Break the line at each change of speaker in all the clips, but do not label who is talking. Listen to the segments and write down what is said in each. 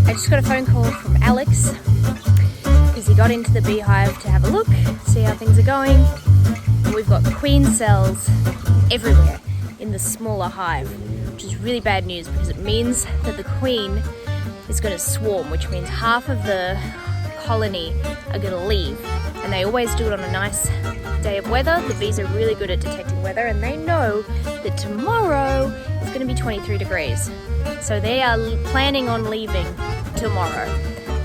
I just got a phone call from Alex because he got into the beehive to have a look, see how things are going. And we've got queen cells everywhere in the smaller hive, which is really bad news because it means that the queen is going to swarm, which means half of the colony are going to leave. And they always do it on a nice day of weather. The bees are really good at detecting weather, and they know that tomorrow is going to be 23 degrees. So they are planning on leaving tomorrow.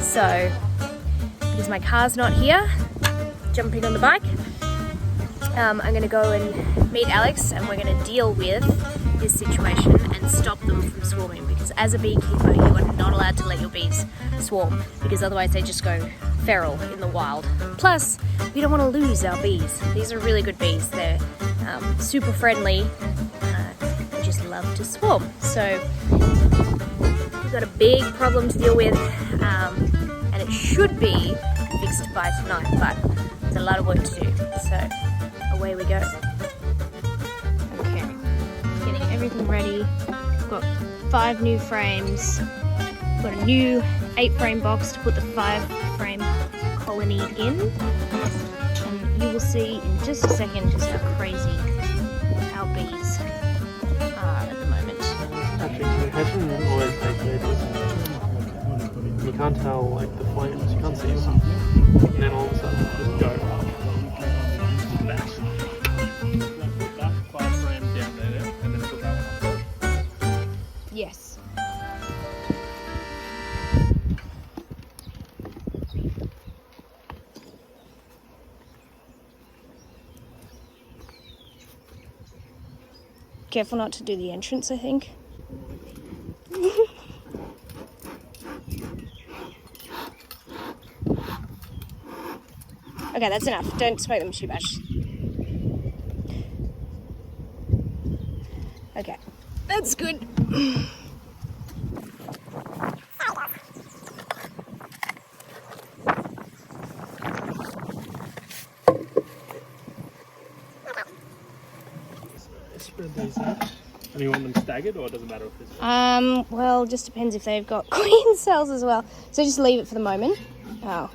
So, because my car's not here, jumping on the bike, I'm going to go and meet Alex, and we're going to deal with this situation and stop them from swarming, because as a beekeeper you are not allowed to let your bees swarm, because otherwise they just go feral in the wild. Plus, we don't want to lose our bees. These are really good bees. They're super friendly. They just love to swarm. So we've got a big problem to deal with, and it should be fixed by tonight, but there's a lot of work to do. So away we go. Okay, getting everything ready. Got 5 new frames. Got a new 8-frame box to put the 5-frame colony in. And you will see in just a second just how crazy our bees are at the moment.
Hatching always takes ages. You can't tell like the flames, you can't see them. And then all of a sudden just go. Put that 5-frame down there and then put that one up.
Yes. Careful not to do the entrance, I think. Okay, that's enough. Don't smoke them too much. Okay, that's good.
Spread these out. And you want them staggered, or it doesn't matter if it's...
Well, just depends if they've got queen cells as well. So just leave it for the moment. Oh.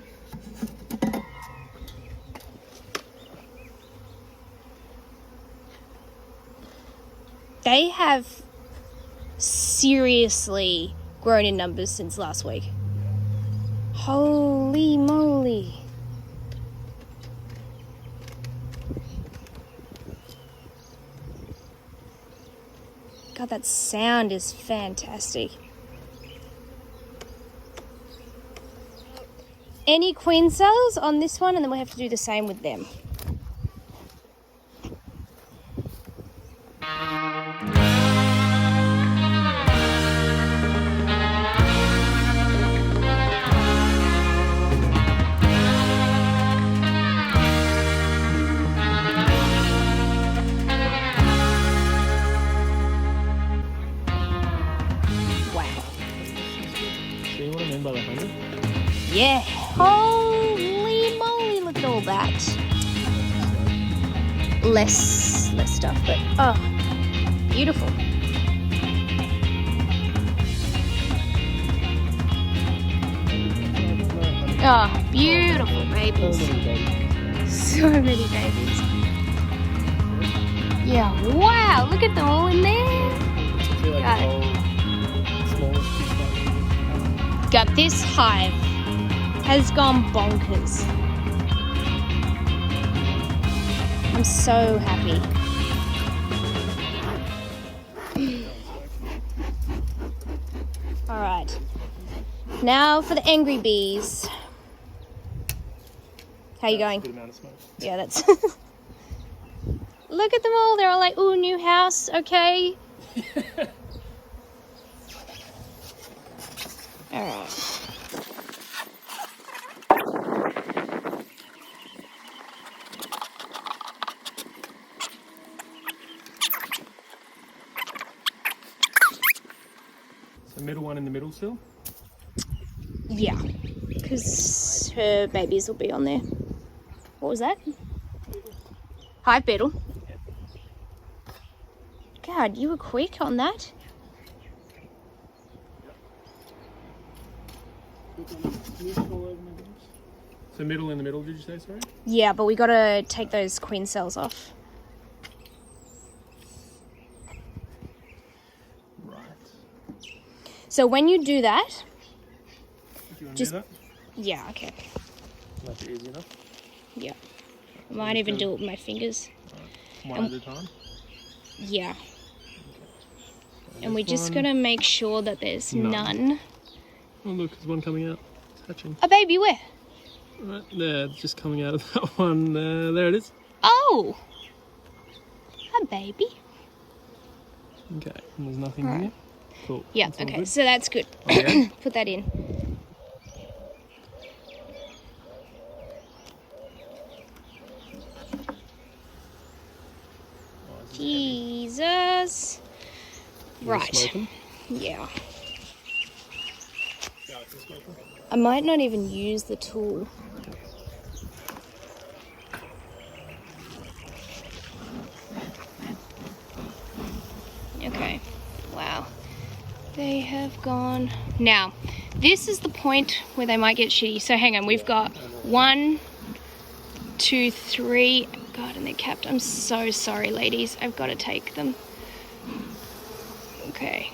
They have seriously grown in numbers since last week. Holy moly. God, that sound is fantastic. Any queen cells on this one, and then we have to do the same with them. Yeah, holy moly, look at all that. Less stuff, but oh, beautiful. Oh, beautiful babies. So many babies. Yeah, wow, look at them all in there. God, this hive has gone bonkers. I'm so happy. All right, now for the angry bees. How you going?
Good amount of smoke.
Yeah, that's... Look at them all. They're all like, ooh, new house, okay. All right.
The middle one in the middle still?
Yeah, because her babies will be on there. What was that? Hive beetle. God, you were quick on that.
So middle in the middle, did you say, sorry?
Yeah, but we gotta take those queen cells off.
Right.
So when you do that,
Do you want
just
to do that?
yeah, okay,
That's easy enough.
yeah. I might even do it with my fingers.
Right. One at a time.
Yeah.
Okay.
And we're just gonna make sure that there's none.
Oh look, there's one coming out. It's hatching.
A baby where?
Right there, it's just coming out of that one. There it is.
Oh! A baby.
Okay, and there's nothing
Right.
here. Cool.
Yeah,
That's all
okay,
good.
so that's good.
Okay.
Put that in.
Oh, this is heavy.
Jesus.
You wanna
Right.
smoke 'em?
Yeah.
Yeah, I can smoke 'em.
I might not even use the tool. Okay. Wow. They have gone. Now, this is the point where they might get shitty. So hang on, we've got 1, 2, 3. God, and they're capped. I'm so sorry, ladies. I've got to take them. Okay.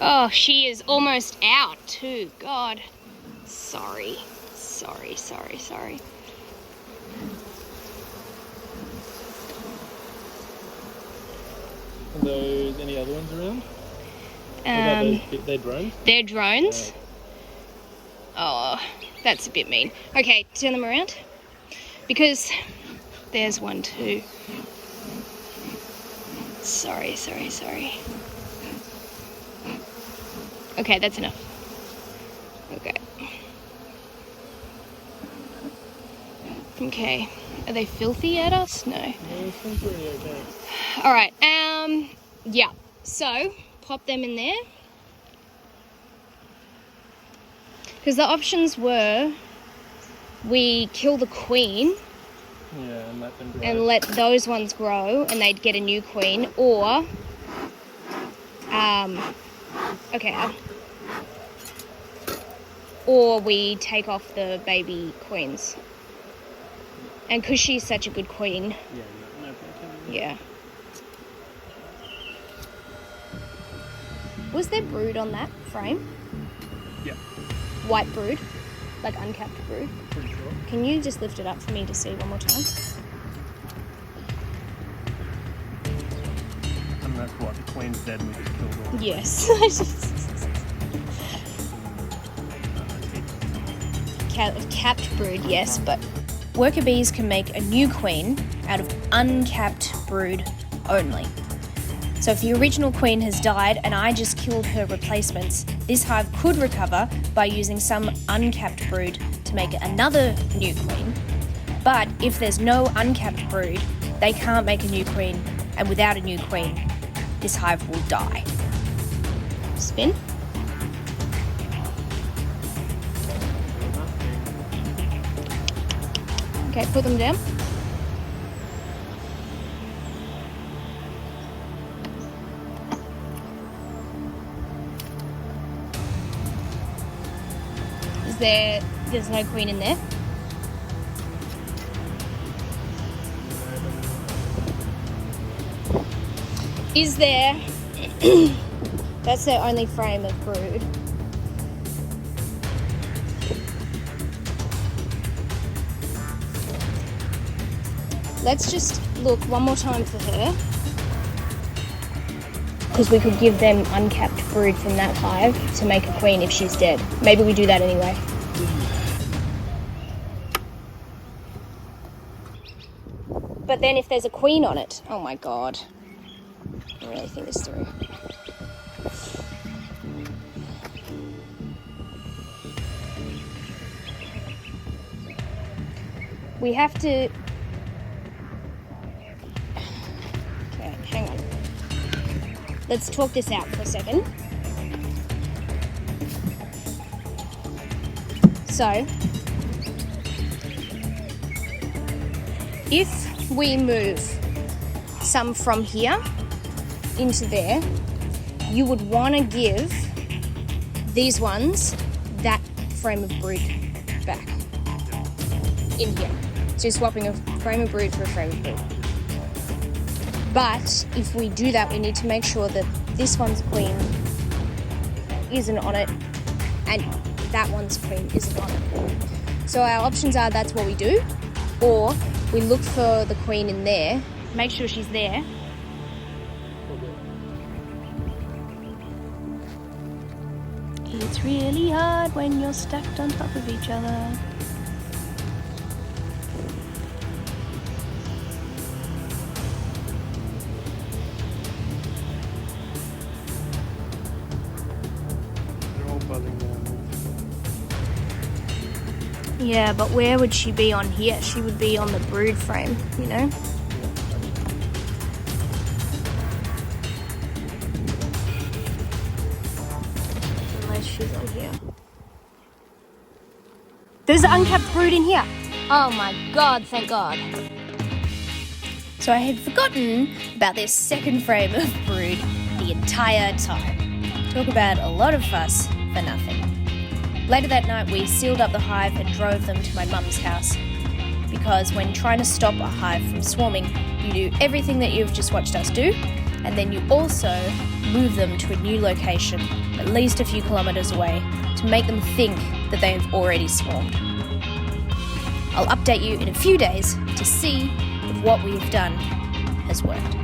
Oh, she is almost out too. God. Sorry. Sorry, sorry, sorry.
Are those any other ones around? What about those? They're drones?
They're drones.
Yeah.
Oh, that's a bit mean. Okay, turn them around. Because there's one too. Sorry, sorry, sorry. Okay, that's enough. Okay. Okay. Are they filthy at us? No.
No, this one's pretty okay.
All right. Yeah. So pop them in there. Because the options were we kill the queen
Yeah, and let them grow.
and let those ones grow and they'd get a new queen, or okay, or we take off the baby queens. And because she's such a good queen,
Yeah, no problem.
yeah. Was there brood on that frame?
Yeah,
White brood? Like uncapped brood?
pretty sure.
Can you just lift it up for me to see one more time?
And that's what, the queen's dead and we just killed all.
Yes. Capped brood, yes, but worker bees can make a new queen out of uncapped brood only. So if the original queen has died and I just killed her replacements, this hive could recover by using some uncapped brood to make another new queen. But if there's no uncapped brood, they can't make a new queen, and without a new queen, this hive will die. Spin. Okay, put them down. There's no queen in there? Is there, that's their only frame of brood. Let's just look one more time for her. Because we could give them uncapped brood from that hive to make a queen if she's dead. Maybe we do that anyway. But then if there's a queen on it, oh my god. I really think this through. We have to... Okay, hang on. Let's talk this out for a second. So, if we move some from here into there, you would want to give these ones that frame of brood back in here. So you're swapping a frame of brood for a frame of brood. But if we do that, we need to make sure that this one's queen isn't on it and that one's queen isn't on it. So our options are that's what we do, or we look for the queen in there, make sure she's there. It's really hard when you're stacked on top of each other.
They're all buzzing now.
Yeah, but where would she be on here? She would be on the brood frame, you know? Unless she's on here. There's an uncapped brood in here. Oh my god, thank god. So I had forgotten about this second frame of brood the entire time. Talk about a lot of fuss for nothing. Later that night we sealed up the hive and drove them to my mum's house, because when trying to stop a hive from swarming, you do everything that you've just watched us do, and then you also move them to a new location, at least a few kilometres away, to make them think that they have already swarmed. I'll update you in a few days to see if what we have done has worked.